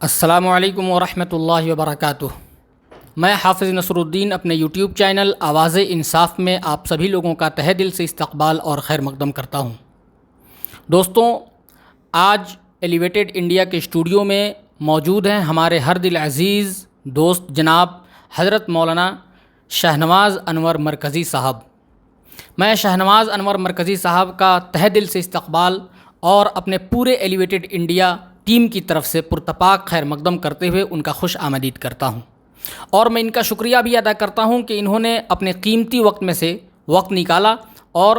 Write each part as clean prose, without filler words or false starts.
السلام علیکم ورحمۃ اللہ وبرکاتہ۔ میں حافظ نصر الدین اپنے یوٹیوب چینل آواز انصاف میں آپ سبھی لوگوں کا تہہ دل سے استقبال اور خیر مقدم کرتا ہوں۔ دوستوں، آج ایلیویٹڈ انڈیا کے اسٹوڈیو میں موجود ہیں ہمارے ہر دل عزیز دوست جناب حضرت مولانا شہنواز انور مرکزی صاحب۔ میں شہنواز انور مرکزی صاحب کا تہہ دل سے استقبال اور اپنے پورے ایلیویٹڈ انڈیا ٹیم کی طرف سے پرتپاک خیر مقدم کرتے ہوئے ان کا خوش آمدید کرتا ہوں، اور میں ان کا شکریہ بھی ادا کرتا ہوں کہ انہوں نے اپنے قیمتی وقت میں سے وقت نکالا اور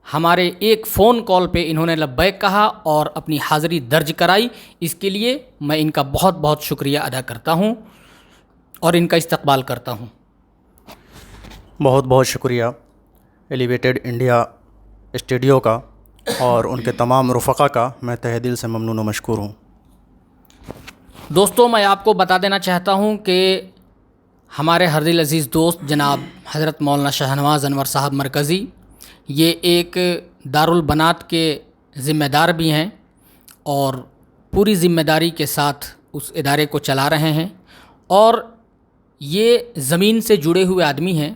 ہمارے ایک فون کال پہ انہوں نے لبیک کہا اور اپنی حاضری درج کرائی۔ اس کے لیے میں ان کا بہت بہت شکریہ ادا کرتا ہوں اور ان کا استقبال کرتا ہوں۔ بہت بہت شکریہ ایلیویٹڈ انڈیا اسٹوڈیو کا اور ان کے تمام رفقا کا، میں تہہ دل سے ممنون و مشکور ہوں۔ دوستوں، میں آپ کو بتا دینا چاہتا ہوں کہ ہمارے ہر دل عزیز دوست جناب حضرت مولانا شہنواز انور صاحب مرکزی یہ ایک دارالبنات کے ذمہ دار بھی ہیں اور پوری ذمہ داری کے ساتھ اس ادارے کو چلا رہے ہیں، اور یہ زمین سے جڑے ہوئے آدمی ہیں۔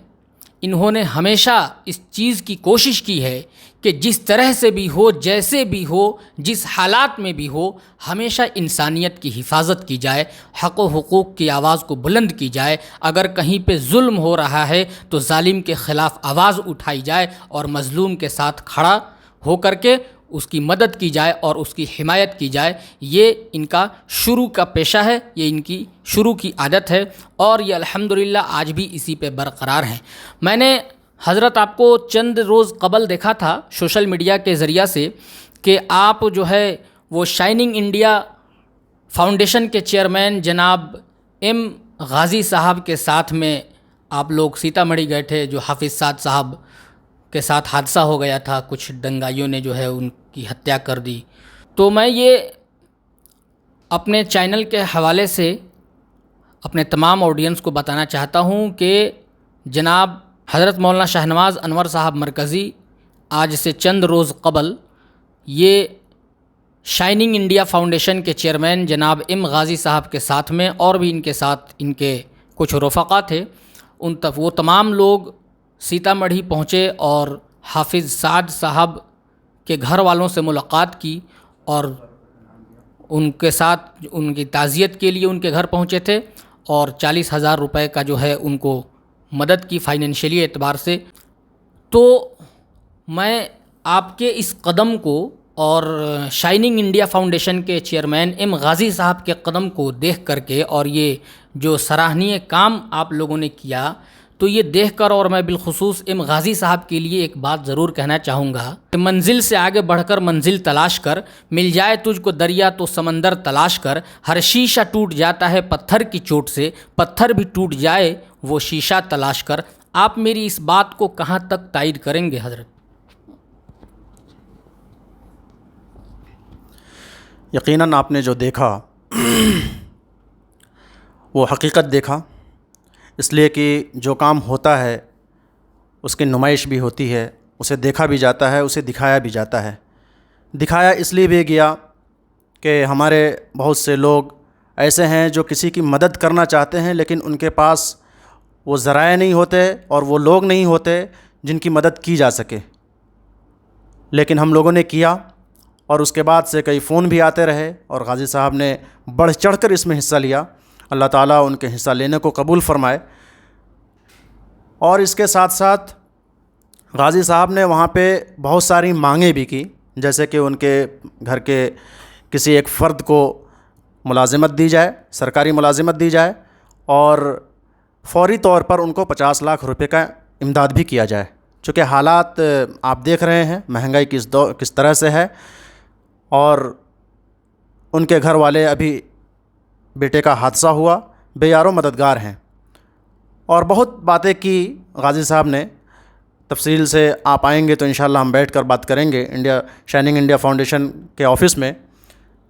انہوں نے ہمیشہ اس چیز کی کوشش کی ہے کہ جس طرح سے بھی ہو، جیسے بھی ہو، جس حالات میں بھی ہو، ہمیشہ انسانیت کی حفاظت کی جائے، حق و حقوق کی آواز کو بلند کی جائے۔ اگر کہیں پہ ظلم ہو رہا ہے تو ظالم کے خلاف آواز اٹھائی جائے اور مظلوم کے ساتھ کھڑا ہو کر کے اس کی مدد کی جائے اور اس کی حمایت کی جائے۔ یہ ان کا شروع کا پیشہ ہے، یہ ان کی شروع کی عادت ہے، اور یہ الحمدللہ آج بھی اسی پہ برقرار ہیں۔ میں نے حضرت آپ کو چند روز قبل دیکھا تھا سوشل میڈیا کے ذریعہ سے کہ آپ جو ہے وہ شائننگ انڈیا فاؤنڈیشن کے چیئرمین جناب ایم غازی صاحب کے ساتھ میں آپ لوگ سیتامڑھی گئے تھے، جو حافظ سعد صاحب کے ساتھ حادثہ ہو گیا تھا، کچھ دنگائیوں نے جو ہے ان کی ہتیا کر دی۔ تو میں یہ اپنے چینل کے حوالے سے اپنے تمام آڈینس کو بتانا چاہتا ہوں کہ جناب حضرت مولانا شہنواز انور صاحب مرکزی آج سے چند روز قبل یہ شائننگ انڈیا فاؤنڈیشن کے چیئرمین جناب ایم غازی صاحب کے ساتھ میں، اور بھی ان کے ساتھ ان کے کچھ رفقا تھے، وہ تمام لوگ سیتامڑھی پہنچے اور حافظ سعد صاحب کے گھر والوں سے ملاقات کی اور ان کے ساتھ ان کی تعزیت کے لیے ان کے گھر پہنچے تھے، اور 40,000 روپے کا جو ہے ان کو مدد کی فائنینشلی اعتبار سے۔ تو میں آپ کے اس قدم کو اور شائننگ انڈیا فاؤنڈیشن کے چیئرمین ایم غازی صاحب کے قدم کو دیکھ کر کے، اور یہ جو سراہنیہ کام آپ لوگوں نے کیا، تو یہ دیکھ کر، اور میں بالخصوص ایم غازی صاحب کے لیے ایک بات ضرور کہنا چاہوں گا کہ منزل سے آگے بڑھ کر منزل تلاش کر، مل جائے تجھ کو دریا تو سمندر تلاش کر، ہر شیشہ ٹوٹ جاتا ہے پتھر کی چوٹ سے، پتھر بھی ٹوٹ جائے وہ شیشہ تلاش کر۔ آپ میری اس بات کو کہاں تک تائید کریں گے حضرت؟ یقیناً آپ نے جو دیکھا وہ حقیقت دیکھا، اس لیے کہ جو کام ہوتا ہے اس کی نمائش بھی ہوتی ہے، اسے دیکھا بھی جاتا ہے، اسے دکھایا بھی جاتا ہے۔ دکھایا اس لیے بھی گیا کہ ہمارے بہت سے لوگ ایسے ہیں جو کسی کی مدد کرنا چاہتے ہیں، لیکن ان کے پاس وہ ذرائع نہیں ہوتے اور وہ لوگ نہیں ہوتے جن کی مدد کی جا سکے، لیکن ہم لوگوں نے کیا، اور اس کے بعد سے کئی فون بھی آتے رہے، اور غازی صاحب نے بڑھ چڑھ کر اس میں حصہ لیا۔ اللہ تعالیٰ ان کے حصہ لینے کو قبول فرمائے۔ اور اس کے ساتھ ساتھ غازی صاحب نے وہاں پہ بہت ساری مانگیں بھی کی، جیسے کہ ان کے گھر کے کسی ایک فرد کو ملازمت دی جائے، سرکاری ملازمت دی جائے، اور فوری طور پر ان کو 50 لاکھ روپے کا امداد بھی کیا جائے، چونکہ حالات آپ دیکھ رہے ہیں مہنگائی کس طرح سے ہے، اور ان کے گھر والے ابھی بیٹے کا حادثہ ہوا، بے یار و مددگار ہیں۔ اور بہت باتیں کی غازی صاحب نے، تفصیل سے آپ آئیں گے تو انشاءاللہ ہم بیٹھ کر بات کریں گے شائننگ انڈیا فاؤنڈیشن کے آفس میں۔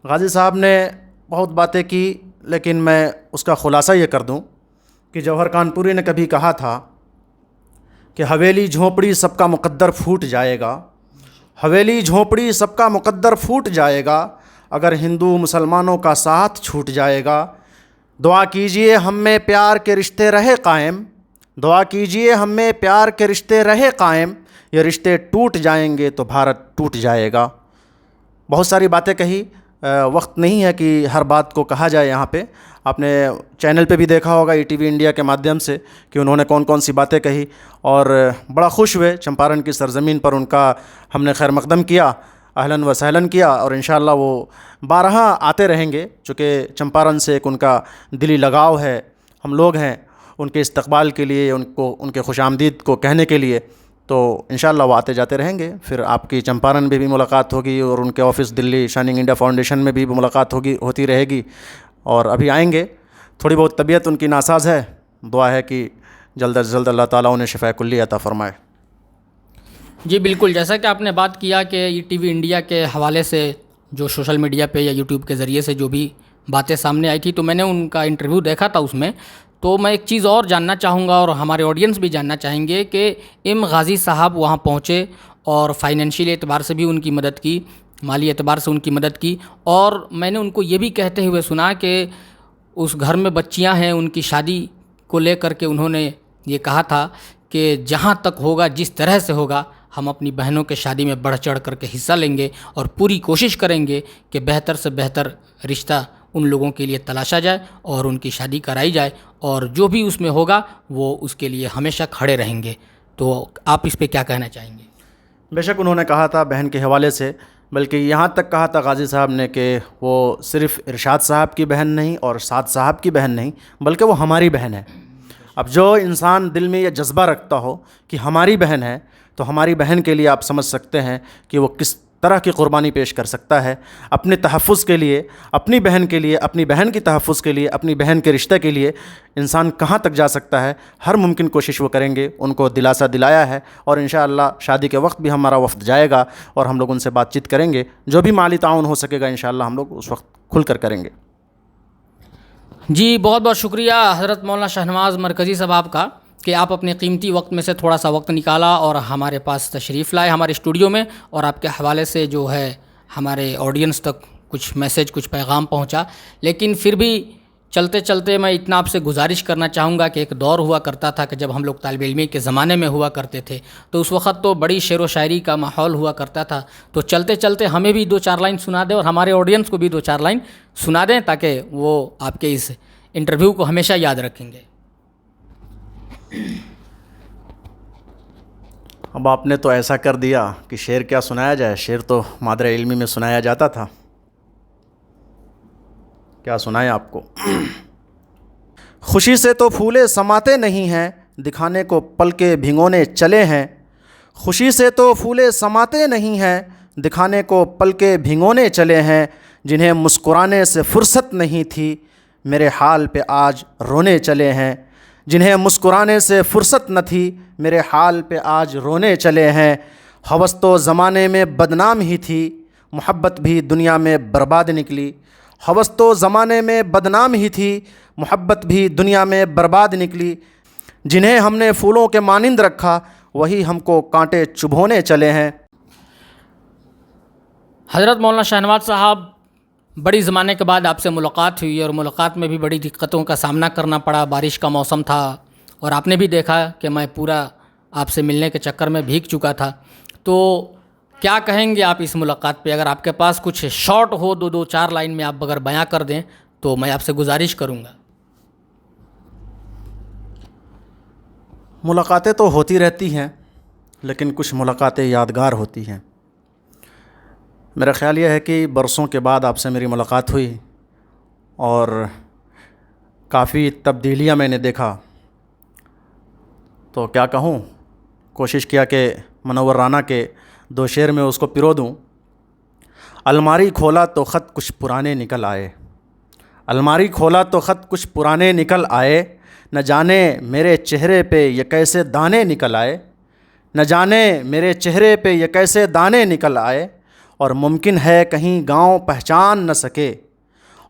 غازی صاحب نے بہت باتیں کی، لیکن میں اس کا خلاصہ یہ کر دوں کہ جوہر کانپوری نے کبھی کہا تھا کہ حویلی جھونپڑی سب کا مقدر پھوٹ جائے گا، حویلی جھونپڑی سب کا مقدر پھوٹ جائے گا، اگر ہندو مسلمانوں کا ساتھ چھوٹ جائے گا، دعا کیجئے ہم میں پیار کے رشتے رہے قائم، دعا کیجئے ہم میں پیار کے رشتے رہے قائم، یہ رشتے ٹوٹ جائیں گے تو بھارت ٹوٹ جائے گا۔ بہت ساری باتیں کہی، وقت نہیں ہے کہ ہر بات کو کہا جائے یہاں پہ۔ آپ نے چینل پہ بھی دیکھا ہوگا ای ٹی وی انڈیا کے مادھیم سے کہ انہوں نے کون کون سی باتیں کہی، اور بڑا خوش ہوئے چمپارن کی سرزمین پر ان کا ہم نے خیر مقدم کیا، اہلاً و سہلاً کیا، اور انشاءاللہ وہ بارہا آتے رہیں گے، چونکہ چمپارن سے ایک ان کا دلی لگاؤ ہے۔ ہم لوگ ہیں ان کے استقبال کے لیے، ان کے خوش آمدید کو کہنے کے لیے، تو انشاءاللہ وہ آتے جاتے رہیں گے۔ پھر آپ کی چمپارن میں بھی ملاقات ہوگی، اور ان کے آفس دلی شائننگ انڈیا فاؤنڈیشن میں بھی ملاقات ہوتی رہے گی، اور ابھی آئیں گے۔ تھوڑی بہت طبیعت ان کی ناساز ہے، دعا ہے کہ جلد از جلد اللہ تعالیٰ انہیں شفاء کلی عطا فرمائے۔ جی بالکل، جیسا کہ آپ نے بات کیا کہ ای ٹی وی انڈیا کے حوالے سے جو سوشل میڈیا پہ یا یوٹیوب کے ذریعے سے جو بھی باتیں سامنے آئی تھی، تو میں نے ان کا انٹرویو دیکھا تھا اس میں۔ تو میں ایک چیز اور جاننا چاہوں گا، اور ہمارے آڈینس بھی جاننا چاہیں گے کہ ایم غازی صاحب وہاں پہنچے اور فائنینشیل اعتبار سے بھی ان کی مدد کی، مالی اعتبار سے ان کی مدد کی، اور میں نے ان کو یہ بھی کہتے ہوئے سنا کہ اس گھر میں بچیاں ہیں، ان کی شادی کو لے کر کے انہوں نے یہ کہا تھا کہ جہاں تک ہوگا، جس طرح سے ہوگا، ہم اپنی بہنوں کے شادی میں بڑھ چڑھ کر کے حصہ لیں گے، اور پوری کوشش کریں گے کہ بہتر سے بہتر رشتہ ان لوگوں کے لیے تلاشا جائے اور ان کی شادی کرائی جائے، اور جو بھی اس میں ہوگا وہ اس کے لیے ہمیشہ کھڑے رہیں گے۔ تو آپ اس پہ کیا کہنا چاہیں گے؟ بے شک انہوں نے کہا تھا بہن کے حوالے سے، بلکہ یہاں تک کہا تھا غازی صاحب نے کہ وہ صرف ارشاد صاحب کی بہن نہیں اور سعد صاحب کی بہن نہیں، بلکہ وہ ہماری بہن ہے۔ اب جو انسان دل میں یہ جذبہ رکھتا ہو کہ ہماری بہن ہے، تو ہماری بہن کے لیے آپ سمجھ سکتے ہیں کہ وہ کس طرح کی قربانی پیش کر سکتا ہے اپنے تحفظ کے لیے، اپنی بہن کے لیے، اپنی بہن کی تحفظ کے لیے، اپنی بہن کے رشتہ کے لیے انسان کہاں تک جا سکتا ہے۔ ہر ممکن کوشش وہ کریں گے، ان کو دلاسا دلایا ہے، اور انشاءاللہ شادی کے وقت بھی ہمارا وفد جائے گا اور ہم لوگ ان سے بات چیت کریں گے، جو بھی مالی تعاون ہو سکے گا انشاءاللہ ہم لوگ اس وقت کھل کر کریں گے۔ جی بہت بہت شکریہ حضرت مولانا شاہنواز مرکزی صاحب کا کہ آپ اپنے قیمتی وقت میں سے تھوڑا سا وقت نکالا اور ہمارے پاس تشریف لائے ہمارے اسٹوڈیو میں، اور آپ کے حوالے سے جو ہے ہمارے آڈینس تک کچھ میسیج، کچھ پیغام پہنچا۔ لیکن پھر بھی چلتے چلتے میں اتنا آپ سے گزارش کرنا چاہوں گا کہ ایک دور ہوا کرتا تھا کہ جب ہم لوگ طالب علمی کے زمانے میں ہوا کرتے تھے، تو اس وقت تو بڑی شعر و شاعری کا ماحول ہوا کرتا تھا، تو چلتے چلتے ہمیں بھی 2-4 لائن سنا دیں اور ہمارے آڈینس کو بھی 2-4 لائن سنا دیں، تاکہ وہ آپ کے اس انٹرویو کو ہمیشہ یاد رکھیں گے۔ اب آپ نے تو ایسا کر دیا کہ شعر کیا سنایا جائے، شعر تو مادر علمی میں سنایا جاتا تھا، کیا سنائیں آپ کو۔ خوشی سے تو پھولے سماتے نہیں ہیں، دکھانے کو پل کے بھگونے چلے ہیں۔ خوشی سے تو پھولے سماتے نہیں ہیں، دکھانے کو پل کے بھگونے چلے ہیں۔ جنہیں مسکرانے سے فرصت نہیں تھی، میرے حال پہ آج رونے چلے ہیں۔ جنہیں مسکرانے سے فرصت نہ تھی، میرے حال پہ آج رونے چلے ہیں۔ ہوس تو زمانے میں بدنام ہی تھی، محبت بھی دنیا میں برباد نکلی۔ ہوس تو زمانے میں بدنام ہی تھی، محبت بھی دنیا میں برباد نکلی۔ جنہیں ہم نے پھولوں کے مانند رکھا، وہی ہم کو کانٹے چبھونے چلے ہیں۔ حضرت مولانا شاہنواز صاحب، بڑی زمانے کے بعد آپ سے ملاقات ہوئی، اور ملاقات میں بھی بڑی دقتوں کا سامنا کرنا پڑا۔ بارش کا موسم تھا، اور آپ نے بھی دیکھا کہ میں پورا آپ سے ملنے کے چکر میں بھیگ چکا تھا۔ تو کیا کہیں گے آپ اس ملاقات پہ؟ اگر آپ کے پاس کچھ شارٹ ہو، 2-4 لائن میں آپ اگر بیان کر دیں تو میں آپ سے گزارش کروں گا۔ ملاقاتیں تو ہوتی رہتی ہیں، لیکن کچھ ملاقاتیں یادگار ہوتی ہیں۔ میرا خیال یہ ہے کہ برسوں کے بعد آپ سے میری ملاقات ہوئی، اور کافی تبدیلیاں میں نے دیکھا۔ تو کیا کہوں، کوشش کیا کہ منور رانا کے 2 شعر میں اس کو پرو دوں۔ الماری کھولا تو خط کچھ پرانے نکل آئے، الماری کھولا تو خط کچھ پرانے نکل آئے۔ نہ جانے میرے چہرے پہ یہ کیسے دانے نکل آئے، نہ جانے میرے چہرے پہ یہ کیسے دانے نکل آئے۔ اور ممکن ہے کہیں گاؤں پہچان نہ سکے،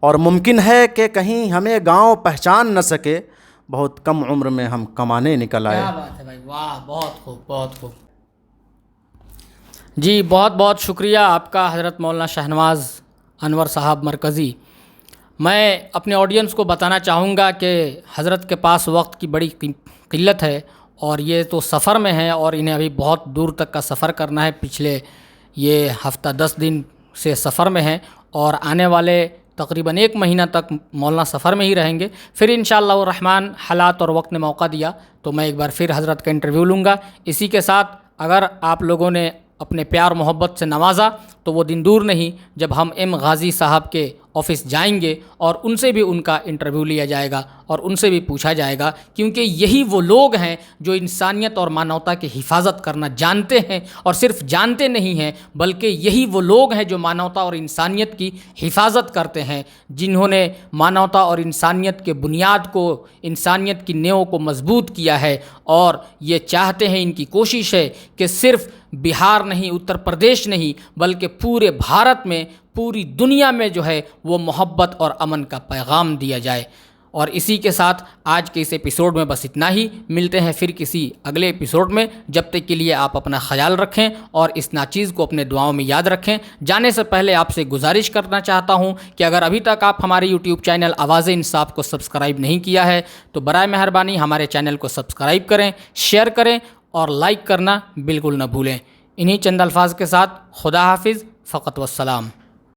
اور ممکن ہے کہ کہیں ہمیں گاؤں پہچان نہ سکے۔ بہت کم عمر میں ہم کمانے نکل آئے۔ کیا بات ہے بھائی، واہ، بہت خوب، بہت خوب۔ جی بہت بہت شکریہ آپ کا حضرت مولانا شاہنواز انور صاحب مرکزی، میں اپنے آڈینس کو بتانا چاہوں گا کہ حضرت کے پاس وقت کی بڑی قلت ہے اور یہ تو سفر میں ہیں اور انہیں ابھی بہت دور تک کا سفر کرنا ہے. پچھلے یہ ہفتہ 10 دن سے سفر میں ہیں اور آنے والے تقریباً 1 مہینہ تک مولانا سفر میں ہی رہیں گے. پھر انشاءاللہ الرحمن حالات اور وقت نے موقع دیا تو میں ایک بار پھر حضرت کا انٹرویو لوں گا. اسی کے ساتھ اگر آپ لوگوں نے اپنے پیار محبت سے نوازا تو وہ دن دور نہیں جب ہم ایم غازی صاحب کے آفس جائیں گے اور ان سے بھی ان کا انٹرویو لیا جائے گا اور ان سے بھی پوچھا جائے گا، کیونکہ یہی وہ لوگ ہیں جو انسانیت اور مانوتا کی حفاظت کرنا جانتے ہیں، اور صرف جانتے نہیں ہیں بلکہ یہی وہ لوگ ہیں جو مانوتا اور انسانیت کی حفاظت کرتے ہیں، جنہوں نے مانوتا اور انسانیت کے بنیاد کو، انسانیت کی نیو کو مضبوط کیا ہے. اور یہ چاہتے ہیں، ان کی کوشش ہے کہ صرف بہار نہیں، اتر پردیش نہیں، بلکہ پورے بھارت میں، پوری دنیا میں جو ہے وہ محبت اور امن کا پیغام دیا جائے. اور اسی کے ساتھ آج کے اس ایپیسوڈ میں بس اتنا ہی. ملتے ہیں پھر کسی اگلے ایپیسوڈ میں. جب تک کے لیے آپ اپنا خیال رکھیں اور اس ناچیز کو اپنے دعاؤں میں یاد رکھیں. جانے سے پہلے آپ سے گزارش کرنا چاہتا ہوں کہ اگر ابھی تک آپ ہمارے یوٹیوب چینل آواز انصاف کو سبسکرائب نہیں کیا ہے تو برائے مہربانی ہمارے چینل کو سبسکرائب کریں، شیئر کریں اور لائک کرنا بالکل نہ بھولیں. انہی چند الفاظ کے ساتھ خدا حافظ، فقط والسلام.